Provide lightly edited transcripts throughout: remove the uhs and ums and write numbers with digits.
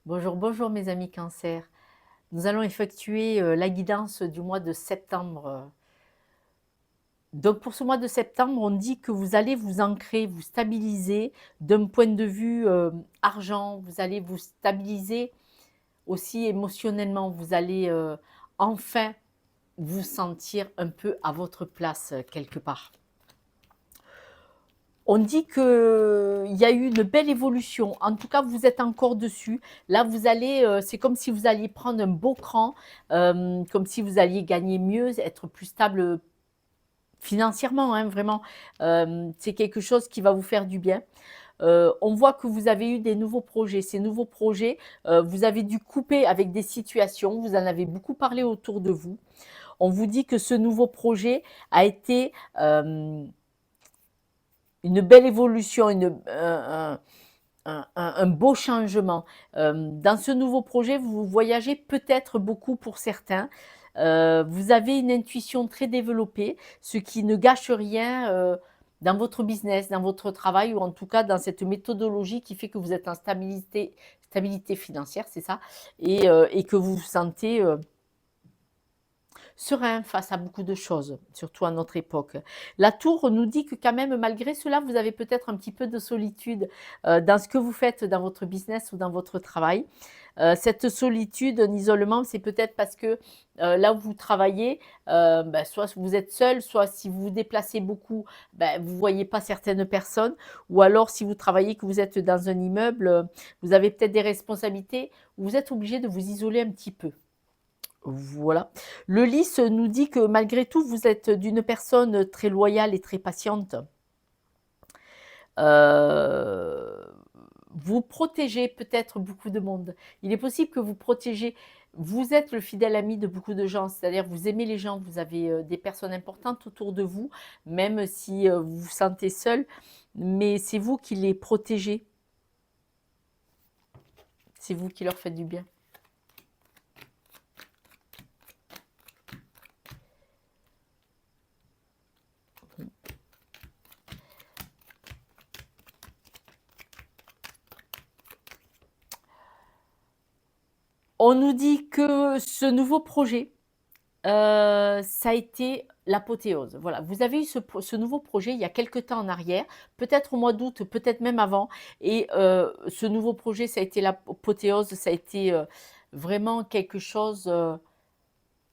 Bonjour, bonjour mes amis Cancer. Nous allons effectuer la guidance du mois de septembre. Donc pour ce mois de septembre, on dit que vous allez vous ancrer, vous stabiliser d'un point de vue argent, vous allez vous stabiliser aussi émotionnellement, vous allez enfin vous sentir un peu à votre place quelque part. On dit qu'il y a eu une belle évolution. En tout cas, vous êtes encore dessus. Là, vous allez, c'est comme si vous alliez prendre un beau cran, comme si vous alliez gagner mieux, être plus stable financièrement, hein, vraiment. C'est quelque chose qui va vous faire du bien. On voit que vous avez eu des nouveaux projets. Ces nouveaux projets, vous avez dû couper avec des situations. Vous en avez beaucoup parlé autour de vous. On vous dit que ce nouveau projet a été une belle évolution, un beau changement. Dans ce nouveau projet, vous voyagez peut-être beaucoup pour certains. Vous avez une intuition très développée, ce qui ne gâche rien dans votre business, dans votre travail, ou en tout cas dans cette méthodologie qui fait que vous êtes en stabilité financière, c'est ça, et que vous vous sentez serein face à beaucoup de choses, surtout à notre époque. La tour nous dit que quand même, malgré cela, vous avez peut-être un petit peu de solitude dans ce que vous faites dans votre business ou dans votre travail. Cette solitude, un isolement, c'est peut-être parce que là où vous travaillez, soit vous êtes seul, soit si vous vous déplacez beaucoup, vous ne voyez pas certaines personnes, ou alors si vous travaillez, que vous êtes dans un immeuble, vous avez peut-être des responsabilités, où vous êtes obligé de vous isoler un petit peu. Voilà. Le lys nous dit que malgré tout, vous êtes d'une personne très loyale et très patiente. Euh, Vous protégez peut-être beaucoup de monde. Il est possible que vous protégez. Vous êtes le fidèle ami de beaucoup de gens, c'est-à-dire vous aimez les gens, vous avez des personnes importantes autour de vous, même si vous vous sentez seul, mais c'est vous qui les protégez. C'est vous qui leur faites du bien. On nous dit que ce nouveau projet, ça a été l'apothéose. Voilà, vous avez eu ce nouveau projet il y a quelque temps en arrière, peut-être au mois d'août, peut-être même avant, et ce nouveau projet, ça a été l'apothéose, ça a été vraiment quelque chose.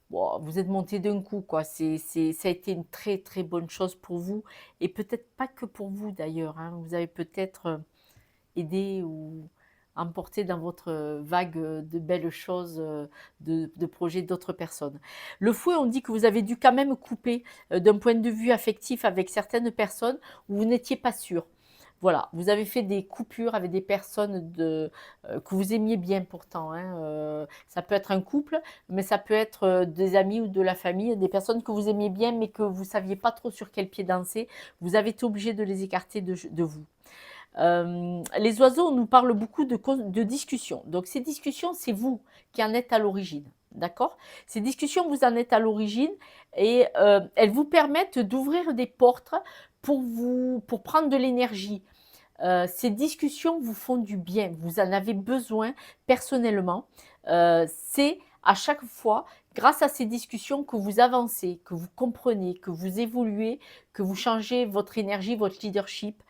Wow, vous êtes monté d'un coup, quoi. Ça a été une très très bonne chose pour vous, et peut-être pas que pour vous d'ailleurs, hein. Vous avez peut-être aidé ou emporté dans votre vague de belles choses, de projets d'autres personnes. Le fouet, on dit que vous avez dû quand même couper d'un point de vue affectif avec certaines personnes où vous n'étiez pas sûr. Voilà, vous avez fait des coupures avec des personnes que vous aimiez bien pourtant, hein. Ça peut être un couple, mais ça peut être des amis ou de la famille, des personnes que vous aimiez bien, mais que vous ne saviez pas trop sur quel pied danser. Vous avez été obligé de les écarter de vous. Les oiseaux nous parlent beaucoup de discussions. Donc ces discussions, c'est vous qui en êtes à l'origine. D'accord. Ces discussions, vous en êtes à l'origine, et elles vous permettent d'ouvrir des portes pour prendre de l'énergie. Ces discussions vous font du bien, vous en avez besoin personnellement. C'est à chaque fois, grâce à ces discussions, que vous avancez, que vous comprenez, que vous évoluez, que vous changez votre énergie, votre leadership.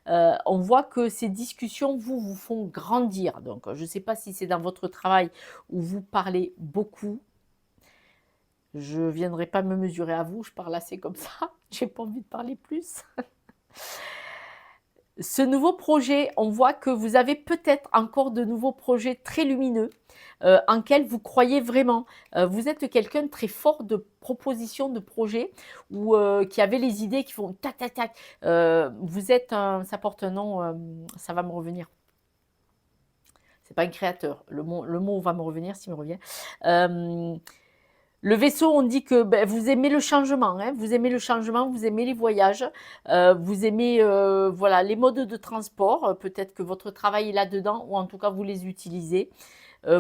On voit que ces discussions vous font grandir. Donc, je ne sais pas si c'est dans votre travail où vous parlez beaucoup. Je ne viendrai pas me mesurer à vous, je parle assez comme ça. J'ai pas envie de parler plus. Ce nouveau projet, on voit que vous avez peut-être encore de nouveaux projets très lumineux en quels vous croyez vraiment. Vous êtes quelqu'un de très fort de propositions, de projets, ou qui avait les idées qui font tac, tac, tac. Vous êtes ça porte un nom, ça va me revenir. C'est pas un créateur. Le mot va me revenir s'il me revient. Euh, le vaisseau, on dit que vous aimez le changement, hein, vous aimez le changement, vous aimez les voyages, vous aimez voilà, les modes de transport. Peut-être que votre travail est là-dedans, ou en tout cas vous les utilisez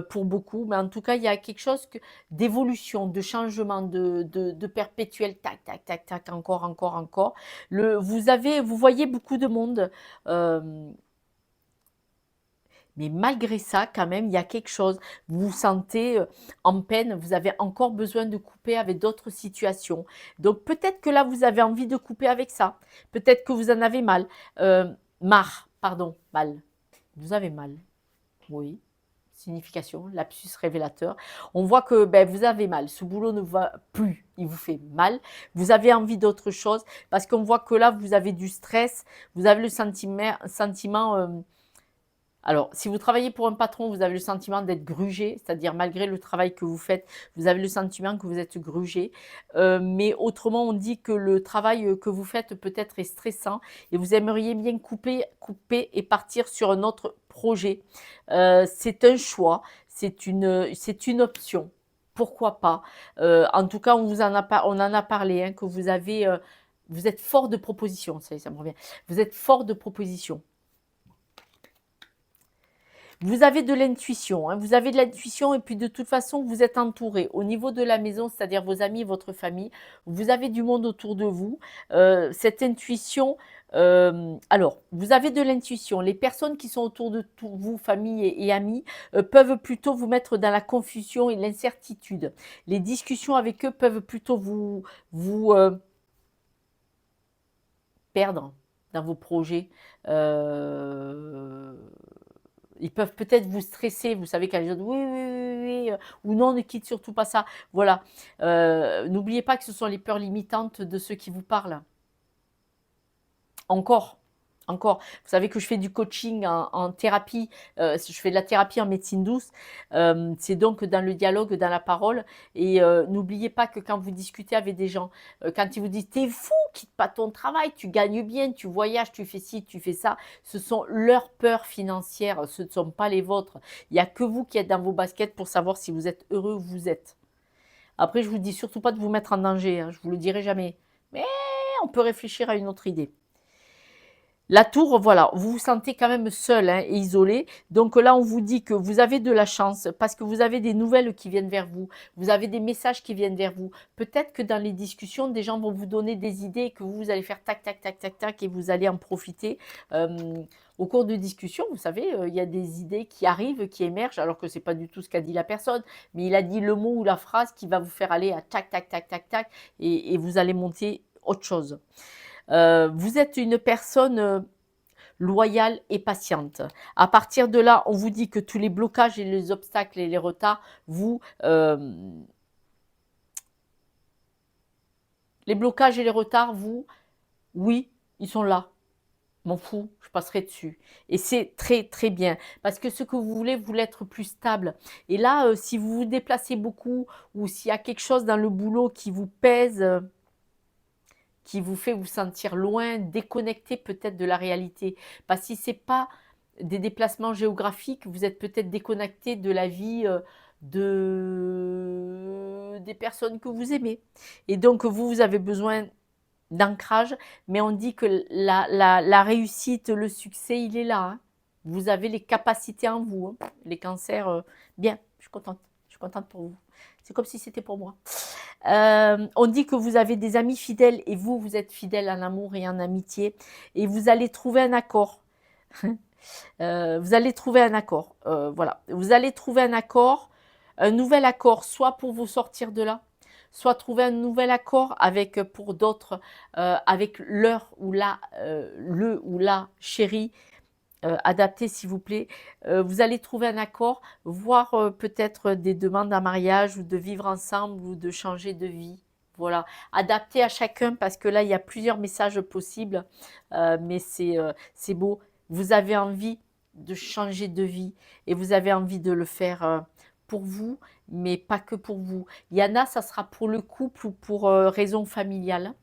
pour beaucoup. Mais en tout cas, il y a quelque chose d'évolution, de changement, de perpétuel, tac, tac, tac, tac, encore, encore, encore. Vous voyez beaucoup de monde. euh, Mais malgré ça, quand même, il y a quelque chose. Vous vous sentez en peine, vous avez encore besoin de couper avec d'autres situations. Donc peut-être que là, vous avez envie de couper avec ça. Peut-être que vous en avez mal. Marre, pardon, mal. Vous avez mal. Oui. Signification, lapsus révélateur. On voit que ben, vous avez mal. Ce boulot ne va plus. Il vous fait mal. Vous avez envie d'autre chose parce qu'on voit que là, vous avez du stress. Vous avez le sentiment alors, si vous travaillez pour un patron, vous avez le sentiment d'être grugé, c'est-à-dire malgré le travail que vous faites, vous avez le sentiment que vous êtes grugé. Mais autrement, on dit que le travail que vous faites peut-être est stressant et vous aimeriez bien couper et partir sur un autre projet. C'est un choix, c'est une option. Pourquoi pas. En tout cas, on en a parlé, hein, que vous avez, vous êtes fort de proposition, ça me revient. Vous êtes fort de proposition. Vous avez de l'intuition, hein, vous avez de l'intuition et puis de toute façon, vous êtes entouré. Au niveau de la maison, c'est-à-dire vos amis, votre famille, vous avez du monde autour de vous. Cette intuition, alors, vous avez de l'intuition. Les personnes qui sont autour de vous, famille et amis, peuvent plutôt vous mettre dans la confusion et l'incertitude. Les discussions avec eux peuvent plutôt vous perdre dans vos projets. Euh, Ils peuvent peut-être vous stresser, vous savez, quand les gens disent oui, oui, oui, oui, ou non, ne quitte surtout pas ça. Voilà. N'oubliez pas que ce sont les peurs limitantes de ceux qui vous parlent. Encore, encore. Vous savez que je fais du coaching en thérapie, je fais de la thérapie en médecine douce. C'est donc dans le dialogue, dans la parole. Et n'oubliez pas que quand vous discutez avec des gens, quand ils vous disent t'es fou, quitte pas ton travail, tu gagnes bien, tu voyages, tu fais ci, tu fais ça, ce sont leurs peurs financières, ce ne sont pas les vôtres. Il n'y a que vous qui êtes dans vos baskets pour savoir si vous êtes heureux ou vous êtes. Après, je vous dis surtout pas de vous mettre en danger, hein, je vous le dirai jamais. Mais on peut réfléchir à une autre idée. La tour, voilà, vous vous sentez quand même seul, hein, et isolé. Donc là, on vous dit que vous avez de la chance parce que vous avez des nouvelles qui viennent vers vous. Vous avez des messages qui viennent vers vous. Peut-être que dans les discussions, des gens vont vous donner des idées et que vous allez faire tac, tac, tac, tac, tac et vous allez en profiter. Au cours de discussion, vous savez, il y a des idées qui arrivent, qui émergent, alors que ce n'est pas du tout ce qu'a dit la personne, mais il a dit le mot ou la phrase qui va vous faire aller à tac, tac, tac, tac, tac, et vous allez monter autre chose. Vous êtes une personne loyale et patiente. À partir de là, on vous dit que tous les blocages et les obstacles et les retards, les blocages et les retards, oui, ils sont là. M'en fous, je passerai dessus. Et c'est très très bien. Parce que ce que vous voulez être plus stable. Et là, si vous vous déplacez beaucoup ou s'il y a quelque chose dans le boulot qui vous pèse, qui vous fait vous sentir loin, déconnecté peut-être de la réalité. Parce que si ce n'est pas des déplacements géographiques, vous êtes peut-être déconnecté de la vie des personnes que vous aimez. Et donc, vous avez besoin d'ancrage, mais on dit que la réussite, le succès, il est là, hein. Vous avez les capacités en vous, hein. Les cancers, bien, je suis contente. Je suis contente pour vous. C'est comme si c'était pour moi. On dit que vous avez des amis fidèles et vous, vous êtes fidèle en amour et en amitié et vous allez trouver un accord. Vous allez trouver un accord. Voilà. Vous allez trouver un accord, un nouvel accord, soit pour vous sortir de là, soit trouver un nouvel accord avec, pour d'autres, avec leur ou la, le ou la chérie, adapté s'il vous plaît. Vous allez trouver un accord, voire peut-être des demandes en mariage ou de vivre ensemble ou de changer de vie. Voilà, adapté à chacun parce que là, il y a plusieurs messages possibles, mais c'est beau. Vous avez envie de changer de vie et vous avez envie de le faire pour vous, mais pas que pour vous. Il y en a, ça sera pour le couple ou pour raison familiale.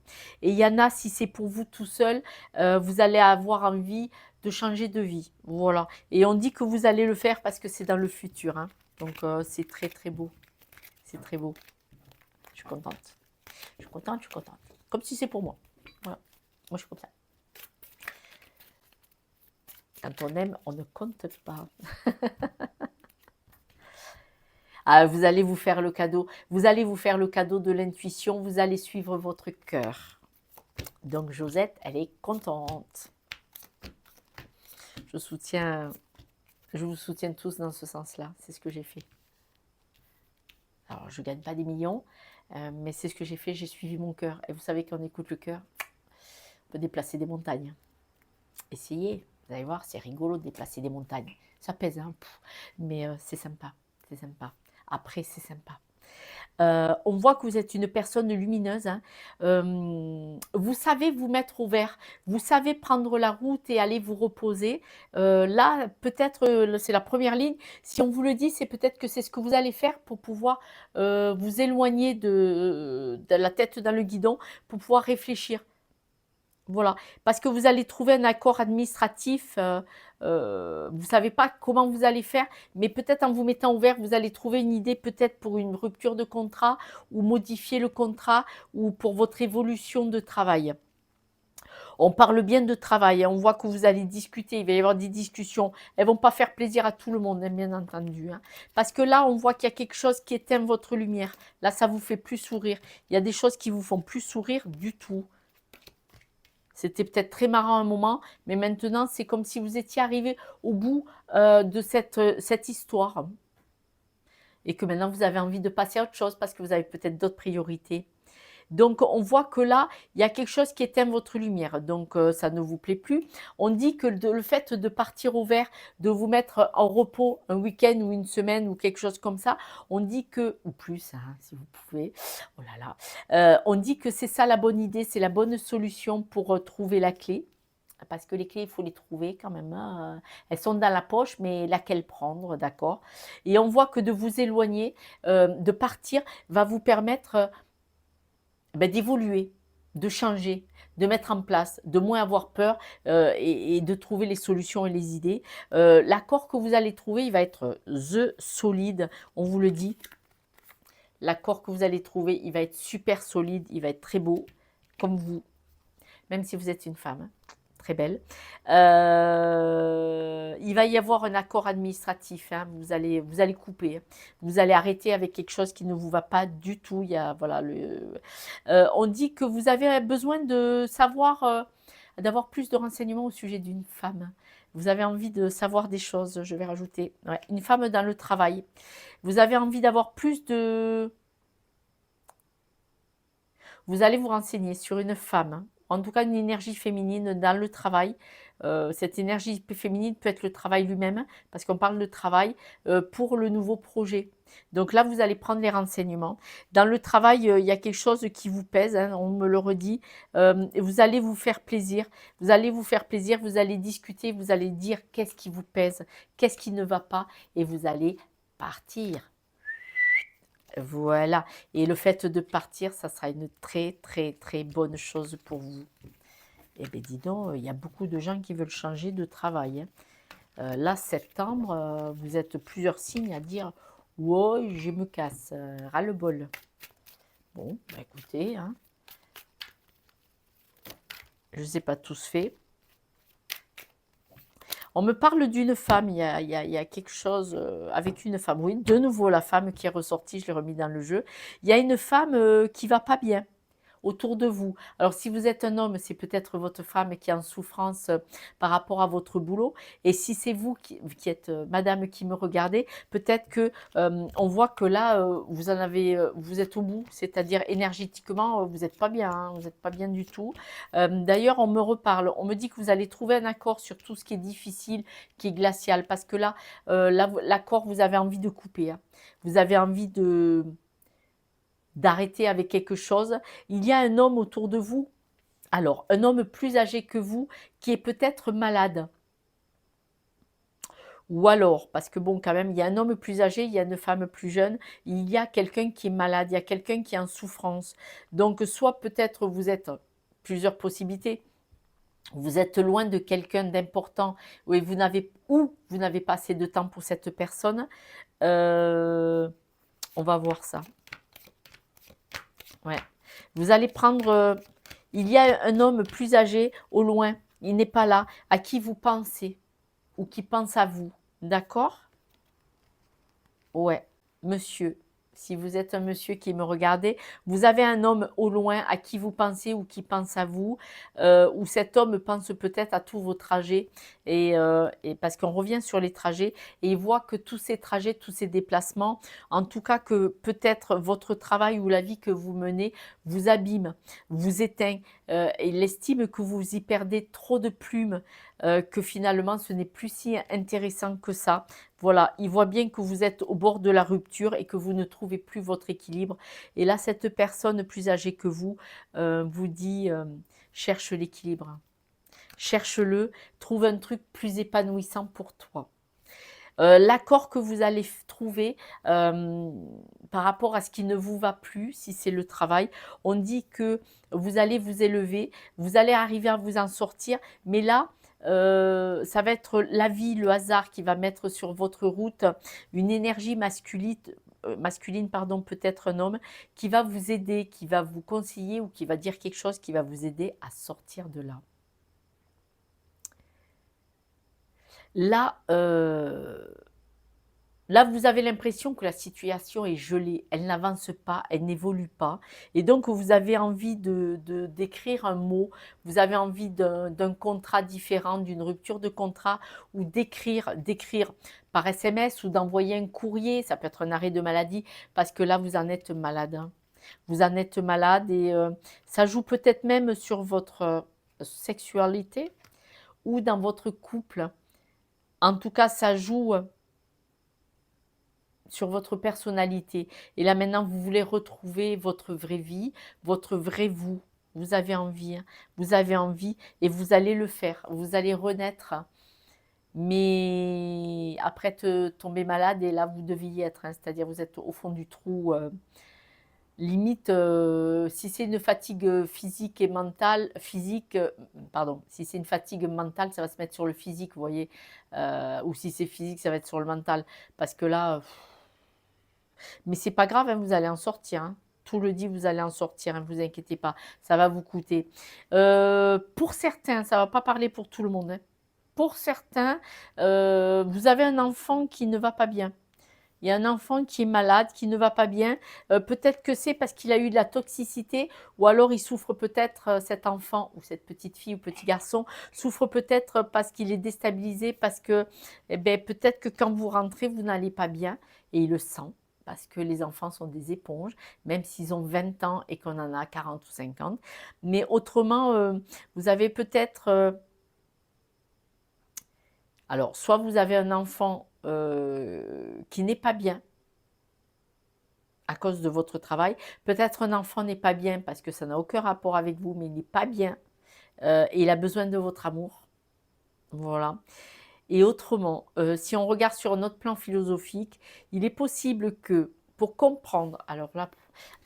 Et il y en a, si c'est pour vous tout seul, vous allez avoir envie de changer de vie. Voilà. Et on dit que vous allez le faire parce que c'est dans le futur, hein. Donc c'est très très beau. C'est très beau. Je suis contente. Je suis contente, je suis contente. Comme si c'est pour moi. Voilà. Moi je suis comme ça. Quand on aime, on ne compte pas. Ah, vous allez vous faire le cadeau. Vous allez vous faire le cadeau de l'intuition. Vous allez suivre votre cœur. Donc Josette, elle est contente. Je soutiens Je vous soutiens tous dans ce sens-là. C'est ce que j'ai fait. Alors, je ne gagne pas des millions, mais c'est ce que j'ai fait. J'ai suivi mon cœur. Et vous savez, quand on écoute le cœur, on peut déplacer des montagnes. Essayez. Vous allez voir, c'est rigolo de déplacer des montagnes. Ça pèse, hein, mais c'est sympa. C'est sympa. Après, c'est sympa. On voit que vous êtes une personne lumineuse, hein. Vous savez vous mettre au vert, vous savez prendre la route et aller vous reposer. Là, peut-être, c'est la première ligne. Si on vous le dit, c'est peut-être que c'est ce que vous allez faire pour pouvoir vous éloigner de la tête dans le guidon, pour pouvoir réfléchir. Voilà, parce que vous allez trouver un accord administratif, vous ne savez pas comment vous allez faire, mais peut-être en vous mettant au vert, vous allez trouver une idée peut-être pour une rupture de contrat ou modifier le contrat ou pour votre évolution de travail. On parle bien de travail, hein, on voit que vous allez discuter, il va y avoir des discussions. Elles ne vont pas faire plaisir à tout le monde, hein, bien entendu, hein. Parce que là, on voit qu'il y a quelque chose qui éteint votre lumière. Là, ça vous fait plus sourire. Il y a des choses qui vous font plus sourire du tout. C'était peut-être très marrant un moment, mais maintenant, c'est comme si vous étiez arrivé au bout de cette histoire. Et que maintenant, vous avez envie de passer à autre chose parce que vous avez peut-être d'autres priorités. Donc, on voit que là, il y a quelque chose qui éteint votre lumière. Donc, ça ne vous plaît plus. On dit que le fait de partir au vert, de vous mettre en repos un week-end ou une semaine ou quelque chose comme ça, on dit que, ou plus, hein, si vous pouvez, oh là là, on dit que c'est ça la bonne idée, c'est la bonne solution pour trouver la clé. Parce que les clés, il faut les trouver quand même, hein. Elles sont dans la poche, mais laquelle prendre, d'accord? Et on voit que de vous éloigner, de partir, va vous permettre d'évoluer, de changer, de mettre en place, de moins avoir peur et de trouver les solutions et les idées. L'accord que vous allez trouver, il va être the solide, on vous le dit. L'accord que vous allez trouver, il va être super solide, il va être très beau, comme vous, même si vous êtes une femme. Hein. Très belle. Il va y avoir un accord administratif. Hein, vous allez couper. Hein. Vous allez arrêter avec quelque chose qui ne vous va pas du tout. Il y a, voilà, on dit que vous avez besoin de savoir, d'avoir plus de renseignements au sujet d'une femme. Vous avez envie de savoir des choses, je vais rajouter. Ouais, une femme dans le travail. Vous avez envie d'avoir plus de... Vous allez vous renseigner sur une femme, hein. En tout cas une énergie féminine dans le travail. Cette énergie féminine peut être le travail lui-même, parce qu'on parle de travail pour le nouveau projet. Donc là, vous allez prendre les renseignements. Dans le travail, il y a quelque chose qui vous pèse, hein, on me le redit. Et vous allez vous faire plaisir. Vous allez vous faire plaisir, vous allez discuter, vous allez dire qu'est-ce qui vous pèse, qu'est-ce qui ne va pas, et vous allez partir. Voilà, et le fait de partir, ça sera une très, très, très bonne chose pour vous. Eh bien, dis donc, il y a beaucoup de gens qui veulent changer de travail, hein. Là, septembre, vous êtes plusieurs signes à dire « Ouais, je me casse, ras-le-bol ». Bon, bah écoutez, hein, je ne sais pas tous fait. On me parle d'une femme, il y a quelque chose avec une femme. Oui, de nouveau la femme qui est ressortie, je l'ai remis dans le jeu. Il y a une femme qui va pas bien autour de vous. Alors si vous êtes un homme, c'est peut-être votre femme qui est en souffrance par rapport à votre boulot. Et si c'est vous qui êtes madame qui me regardez, peut-être que on voit que là vous en avez, vous êtes au bout, c'est-à-dire énergétiquement vous n'êtes pas bien, hein, vous n'êtes pas bien du tout. D'ailleurs on me reparle, on me dit que vous allez trouver un accord sur tout ce qui est difficile, qui est glacial, parce que là l'accord vous avez envie de couper, hein. Vous avez envie d'arrêter avec quelque chose. Il y a un homme autour de vous, alors un homme plus âgé que vous, qui est peut-être malade. Ou alors, parce que bon, quand même, il y a un homme plus âgé, il y a une femme plus jeune, il y a quelqu'un qui est malade, il y a quelqu'un qui est en souffrance. Donc, soit peut-être vous êtes, plusieurs possibilités, vous êtes loin de quelqu'un d'important, ou vous n'avez pas assez de temps pour cette personne. On va voir ça. Ouais. Vous allez prendre... il y a un homme plus âgé au loin, il n'est pas là, à qui vous pensez, ou qui pense à vous. D'accord? Ouais, monsieur. Si vous êtes un monsieur qui me regardez, vous avez un homme au loin à qui vous pensez ou qui pense à vous, ou cet homme pense peut-être à tous vos trajets et parce qu'on revient sur les trajets et il voit que tous ces trajets, tous ces déplacements, en tout cas que peut-être votre travail ou la vie que vous menez vous abîme, vous éteint, et il estime que vous y perdez trop de plumes, que finalement ce n'est plus si intéressant que ça. Voilà, il voit bien que vous êtes au bord de la rupture et que vous ne trouvez plus votre équilibre. Et là, cette personne plus âgée que vous dit cherche l'équilibre. Cherche-le, trouve un truc plus épanouissant pour toi. L'accord que vous allez trouver par rapport à ce qui ne vous va plus, si c'est le travail, on dit que vous allez vous élever, vous allez arriver à vous en sortir, mais là, ça va être la vie, le hasard qui va mettre sur votre route une énergie masculine, pardon, peut-être un homme, qui va vous aider, qui va vous conseiller ou qui va dire quelque chose qui va vous aider à sortir de là. Là, là, vous avez l'impression que la situation est gelée, elle n'avance pas, elle n'évolue pas et donc vous avez envie d'écrire un mot, vous avez envie d'un contrat différent, d'une rupture de contrat ou d'écrire par SMS ou d'envoyer un courrier, ça peut être un arrêt de maladie parce que là, vous en êtes malade, hein. Vous en êtes malade et ça joue peut-être même sur votre, sexualité ou dans votre couple. En tout cas, ça joue sur votre personnalité. Et là maintenant, vous voulez retrouver votre vraie vie, votre vrai vous. Vous avez envie, hein. Vous avez envie et vous allez le faire. Vous allez renaître. Mais après tomber malade et là, vous deviez être, hein. C'est-à-dire vous êtes au fond du trou. Limite, si c'est une fatigue physique et mentale, pardon, si c'est une fatigue mentale, ça va se mettre sur le physique, vous voyez. Ou si c'est physique, ça va être sur le mental. Parce que là, mais c'est pas grave, hein, vous allez en sortir, hein. Tout le dit, vous allez en sortir, hein, vous inquiétez pas, ça va vous coûter. Pour certains, ça va pas parler pour tout le monde, hein. Pour certains, vous avez un enfant qui ne va pas bien. Il y a un enfant qui est malade, qui ne va pas bien. Peut-être que c'est parce qu'il a eu de la toxicité ou alors il souffre peut-être, cet enfant ou cette petite fille ou petit garçon souffre peut-être parce qu'il est déstabilisé, parce que, eh beh, peut-être que quand vous rentrez, vous n'allez pas bien et il le sent. Parce que les enfants sont des éponges, même s'ils ont 20 ans et qu'on en a 40 ou 50. Mais autrement, vous avez peut-être, alors soit vous avez un enfant, qui n'est pas bien à cause de votre travail. Peut-être un enfant n'est pas bien parce que ça n'a aucun rapport avec vous, mais il n'est pas bien et il a besoin de votre amour. Voilà. Et autrement, si on regarde sur un autre plan philosophique, il est possible que pour comprendre, alors là,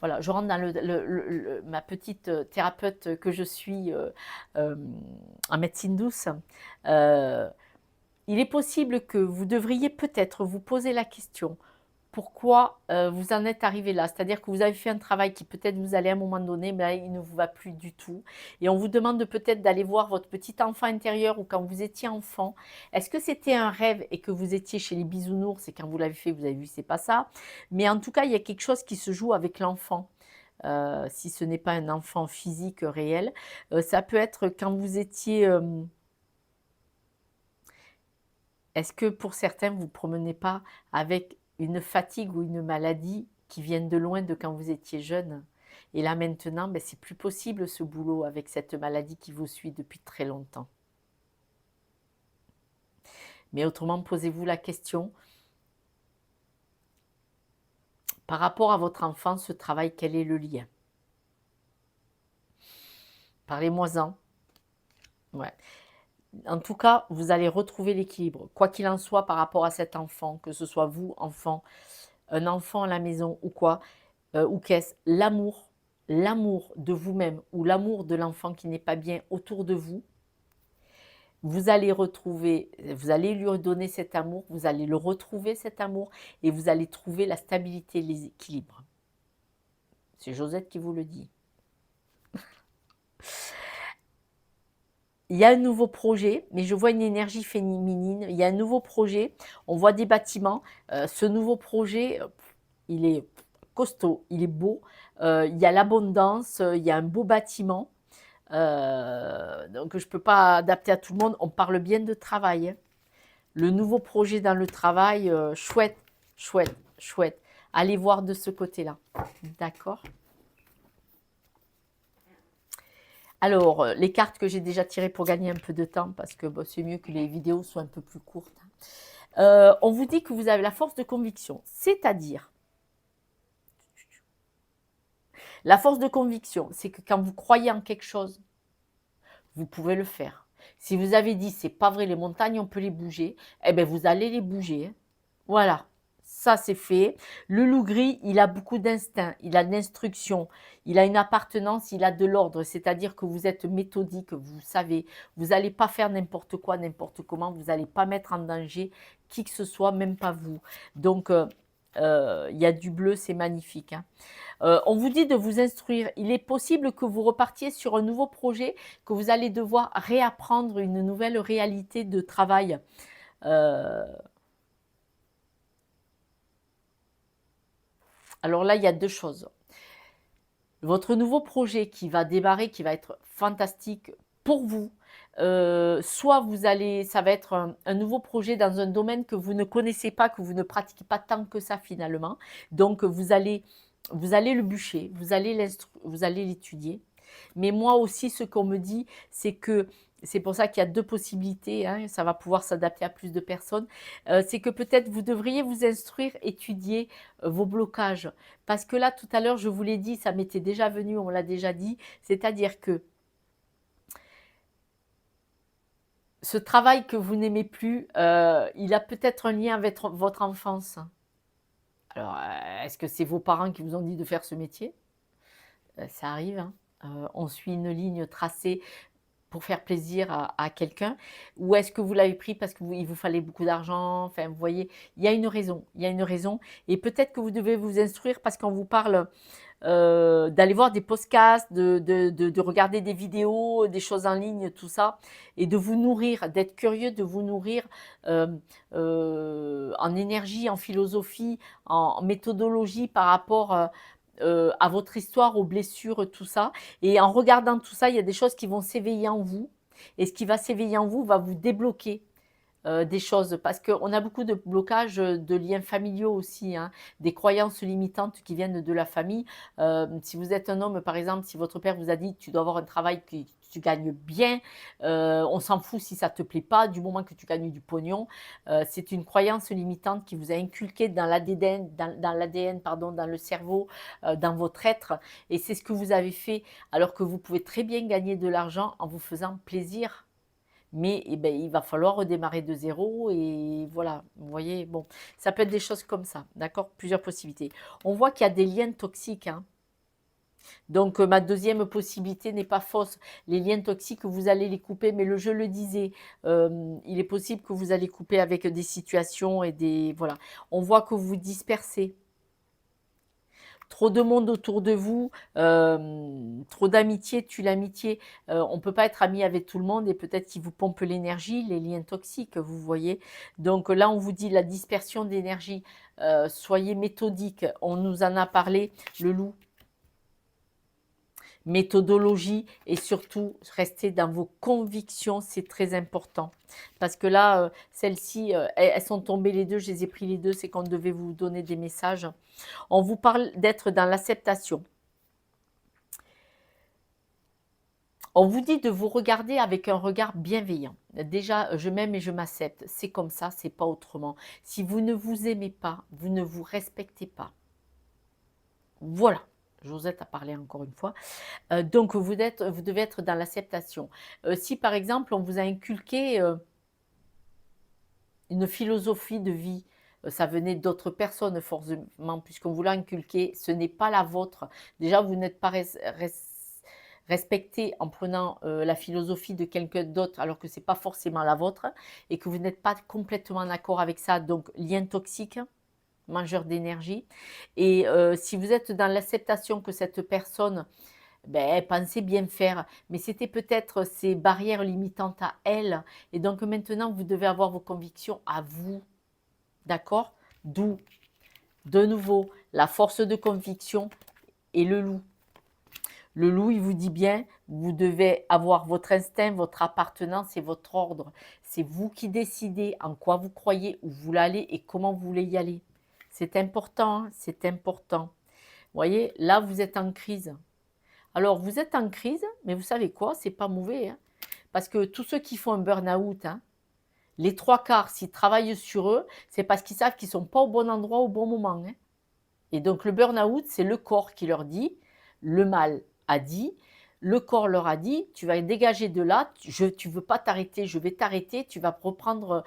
voilà, je rentre dans ma petite thérapeute que je suis en médecine douce. euh, il est possible que vous devriez peut-être vous poser la question pourquoi vous en êtes arrivé là. C'est-à-dire que vous avez fait un travail qui peut-être vous allez à un moment donné, mais là, il ne vous va plus du tout. Et on vous demande peut-être d'aller voir votre petit enfant intérieur ou quand vous étiez enfant. Est-ce que c'était un rêve et que vous étiez chez les bisounours et quand vous l'avez fait, vous avez vu, c'est pas ça. Mais en tout cas, il y a quelque chose qui se joue avec l'enfant. Si ce n'est pas un enfant physique réel, ça peut être quand vous étiez. Est-ce que pour certains, vous ne promenez pas avec une fatigue ou une maladie qui viennent de loin de quand vous étiez jeune? Et là maintenant, ben, c'est plus possible ce boulot avec cette maladie qui vous suit depuis très longtemps. Mais autrement, posez-vous la question, par rapport à votre enfant, ce travail, quel est le lien? Parlez-moi-en. Ouais. En tout cas, vous allez retrouver l'équilibre. Quoi qu'il en soit par rapport à cet enfant, que ce soit vous, enfant, un enfant à la maison ou quoi, ou qu'est-ce? L'amour de vous-même ou l'amour de l'enfant qui n'est pas bien autour de vous, vous allez retrouver, vous allez lui donner cet amour, vous allez le retrouver cet amour et vous allez trouver la stabilité, l'équilibre. C'est Josette qui vous le dit. Il y a un nouveau projet, mais je vois une énergie féminine. Il y a un nouveau projet, on voit des bâtiments. Ce nouveau projet, il est costaud, il est beau, il y a l'abondance, il y a un beau bâtiment. Donc je ne peux pas adapter à tout le monde. On parle bien de travail, hein. Le nouveau projet dans le travail, chouette, chouette, chouette. Allez voir de ce côté-là. D'accord. Alors, les cartes que j'ai déjà tirées pour gagner un peu de temps, parce que bon, c'est mieux que les vidéos soient un peu plus courtes. On vous dit que vous avez la force de conviction, c'est-à-dire, la force de conviction, c'est que quand vous croyez en quelque chose, vous pouvez le faire. Si vous avez dit, c'est pas vrai, les montagnes, on peut les bouger, eh bien, vous allez les bouger, hein. Voilà, ça c'est fait. Le loup gris, il a beaucoup d'instinct, il a de l'instruction, il a une appartenance, il a de l'ordre, c'est-à-dire que vous êtes méthodique, vous savez, vous n'allez pas faire n'importe quoi, n'importe comment, vous n'allez pas mettre en danger qui que ce soit, même pas vous. Donc, il y a du bleu, c'est magnifique, hein. On vous dit de vous instruire. Il est possible que vous repartiez sur un nouveau projet, que vous allez devoir réapprendre une nouvelle réalité de travail. Alors là, il y a deux choses. Votre nouveau projet qui va démarrer, qui va être fantastique pour vous, soit ça va être un nouveau projet dans un domaine que vous ne connaissez pas, que vous ne pratiquez pas tant que ça finalement. Donc vous allez le bûcher, vous allez l'étudier. Mais moi aussi, ce qu'on me dit, c'est que c'est pour ça qu'il y a deux possibilités, hein, ça va pouvoir s'adapter à plus de personnes. C'est que peut-être vous devriez vous instruire, étudier vos blocages. Parce que là, tout à l'heure, je vous l'ai dit, ça m'était déjà venu, on l'a déjà dit, c'est-à-dire que ce travail que vous n'aimez plus, il a peut-être un lien avec votre enfance. Alors, est-ce que c'est vos parents qui vous ont dit de faire ce métier? Ça arrive, hein. On suit une ligne tracée pour faire plaisir à quelqu'un, ou est-ce que vous l'avez pris parce qu'il vous fallait beaucoup d'argent? Enfin, vous voyez, il y a une raison, il y a une raison, et peut-être que vous devez vous instruire parce qu'on vous parle d'aller voir des podcasts, de regarder des vidéos, des choses en ligne, tout ça, et de vous nourrir, d'être curieux, de vous nourrir euh, en énergie, en philosophie, en méthodologie par rapport à votre histoire, aux blessures, tout ça. Et en regardant tout ça, il y a des choses qui vont s'éveiller en vous. Et ce qui va s'éveiller en vous va vous débloquer des choses, parce qu'on a beaucoup de blocages de liens familiaux aussi, hein, des croyances limitantes qui viennent de la famille. Si vous êtes un homme, par exemple, si votre père vous a dit tu dois avoir un travail que tu gagnes bien, on s'en fout si ça ne te plaît pas, du moment que tu gagnes du pognon, c'est une croyance limitante qui vous a inculqué dans l'ADN, dans l'ADN, pardon, dans le cerveau, dans votre être, et c'est ce que vous avez fait, alors que vous pouvez très bien gagner de l'argent en vous faisant plaisir. Mais eh ben, il va falloir redémarrer de zéro, et voilà, vous voyez, bon, ça peut être des choses comme ça, d'accord? Plusieurs possibilités. On voit qu'il y a des liens toxiques, hein. Donc, ma deuxième possibilité n'est pas fausse. Les liens toxiques, vous allez les couper, mais je le disais, il est possible que vous allez couper avec des situations et des... Voilà. On voit que vous vous dispersez. Trop de monde autour de vous, trop d'amitié tue l'amitié. On ne peut pas être ami avec tout le monde, et peut-être qu'ils vous pompent l'énergie, les liens toxiques, vous voyez. Donc là, on vous dit la dispersion d'énergie. Soyez méthodique. On nous en a parlé, le loup. Méthodologie, et surtout rester dans vos convictions, c'est très important. Parce que là, celles-ci, elles sont tombées les deux, je les ai pris les deux, c'est qu'on devait vous donner des messages. On vous parle d'être dans l'acceptation. On vous dit de vous regarder avec un regard bienveillant. Déjà, je m'aime et je m'accepte. C'est comme ça, c'est pas autrement. Si vous ne vous aimez pas, vous ne vous respectez pas. Voilà. Josette a parlé encore une fois. Donc, vous devez être dans l'acceptation. Si par exemple, on vous a inculqué une philosophie de vie, ça venait d'autres personnes forcément, puisqu'on vous l'a inculqué, ce n'est pas la vôtre. Déjà, vous n'êtes pas respecté en prenant la philosophie de quelqu'un d'autre, alors que ce n'est pas forcément la vôtre, et que vous n'êtes pas complètement d'accord avec ça. Donc, lien toxique, mangeur d'énergie. Et si vous êtes dans l'acceptation que cette personne, ben, elle pensait bien faire, mais c'était peut-être ces barrières limitantes à elle. Et donc maintenant, vous devez avoir vos convictions à vous. D'accord? D'où De nouveau, la force de conviction et le loup. Le loup, il vous dit bien, vous devez avoir votre instinct, votre appartenance et votre ordre. C'est vous qui décidez en quoi vous croyez, où vous voulez aller et comment vous voulez y aller. C'est important, hein, c'est important. Vous voyez, là, vous êtes en crise. Alors, vous êtes en crise, mais vous savez quoi? C'est pas mauvais, hein, parce que tous ceux qui font un burn-out, hein, les trois quarts, s'ils travaillent sur eux, c'est parce qu'ils savent qu'ils ne sont pas au bon endroit au bon moment, hein. Et donc, le burn-out, c'est le corps qui leur dit, le mal a dit, le corps leur a dit, tu vas dégager de là, tu veux pas t'arrêter, je vais t'arrêter, tu vas reprendre,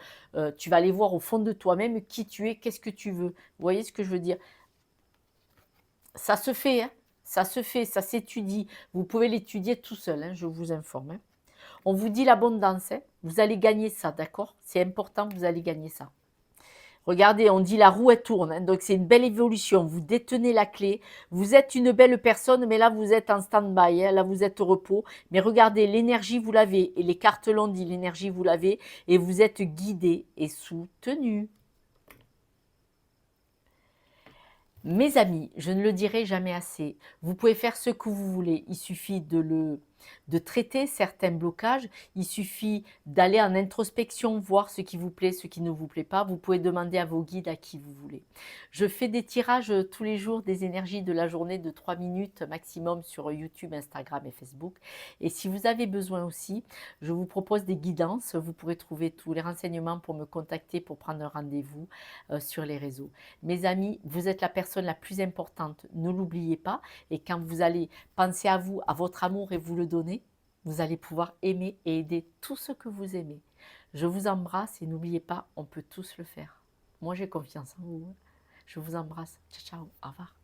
tu vas aller voir au fond de toi-même qui tu es, qu'est-ce que tu veux. Vous voyez ce que je veux dire? Ça se fait, hein, ça se fait, ça s'étudie. Vous pouvez l'étudier tout seul, hein, je vous informe, hein. On vous dit l'abondance, hein, vous allez gagner ça, d'accord? C'est important, vous allez gagner ça. Regardez, on dit la roue elle tourne, hein, donc c'est une belle évolution. Vous détenez la clé, vous êtes une belle personne, mais là vous êtes en stand-by, hein, là vous êtes au repos. Mais regardez, l'énergie vous l'avez, et les cartes l'ont dit, l'énergie vous l'avez, et vous êtes guidé et soutenu. Mes amis, je ne le dirai jamais assez, vous pouvez faire ce que vous voulez, il suffit de traiter certains blocages, il suffit d'aller en introspection, voir ce qui vous plaît, ce qui ne vous plaît pas, vous pouvez demander à vos guides à qui vous voulez. Je fais des tirages tous les jours des énergies de la journée de 3 minutes maximum sur YouTube, Instagram et Facebook. Et si vous avez besoin aussi, je vous propose des guidances, vous pourrez trouver tous les renseignements pour me contacter, pour prendre un rendez-vous sur les réseaux. Mes amis, vous êtes la personne la plus importante, ne l'oubliez pas. Et quand vous allez penser à vous, à votre amour et vous le donner, vous allez pouvoir aimer et aider tout ce que vous aimez. Je vous embrasse et n'oubliez pas, on peut tous le faire. Moi, j'ai confiance en vous. Je vous embrasse. Ciao, ciao. Au revoir.